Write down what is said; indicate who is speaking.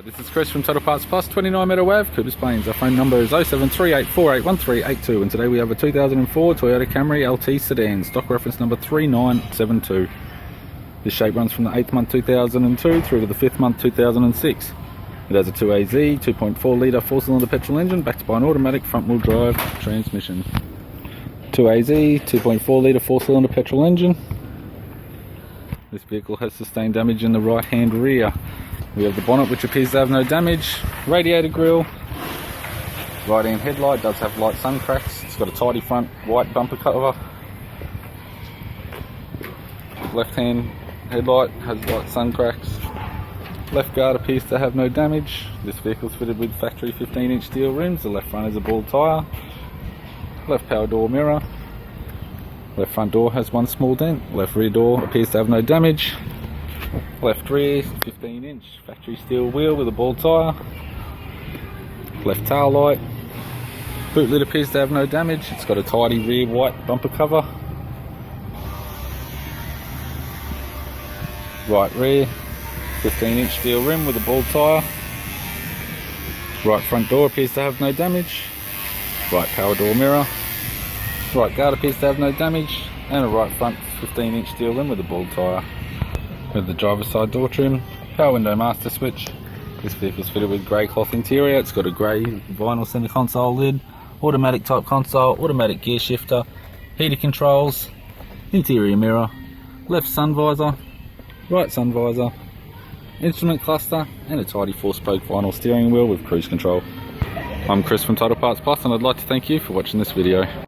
Speaker 1: This is Chris from Total Parts Plus, 29 Meadow Ave, Coopers Plains. Our phone number is 0738481382, and today we have a 2004 Toyota Camry LT Sedan, stock reference number 3972. This shape runs from the 8th month 2002 through to the 5th month 2006. It has a 2AZ 2.4 litre 4-cylinder petrol engine backed by an automatic front-wheel drive transmission. 2AZ 2.4 litre 4-cylinder petrol engine. This vehicle has sustained damage in the right-hand rear. We have the bonnet, which appears to have no damage. Radiator grille. Right-hand headlight does have light sun cracks. It's got a tidy front white bumper cover. Left-hand headlight has light sun cracks. Left guard appears to have no damage. This vehicle is fitted with factory 15-inch steel rims. The left front is a bald tyre. Left power door mirror. Left front door has one small dent. Left rear door appears to have no damage. Left rear 15-inch factory steel wheel with a bald tyre. Left tail light. Boot lid appears to have no damage. It's got a tidy rear white bumper cover. Right rear 15-inch steel rim with a bald tyre. Right front door appears to have no damage. Right power door mirror. Right guard appears to have no damage, and a right front 15-inch steel rim with a bald tyre. With the driver's side door trim, power window master switch. This vehicle is fitted with grey cloth interior. It's got a grey vinyl centre console lid, automatic type console, automatic gear shifter, heater controls, interior mirror, left sun visor, right sun visor, instrument cluster, and a tidy 4-spoke vinyl steering wheel with cruise control. I'm Chris from Total Parts Plus, and I'd like to thank you for watching this video.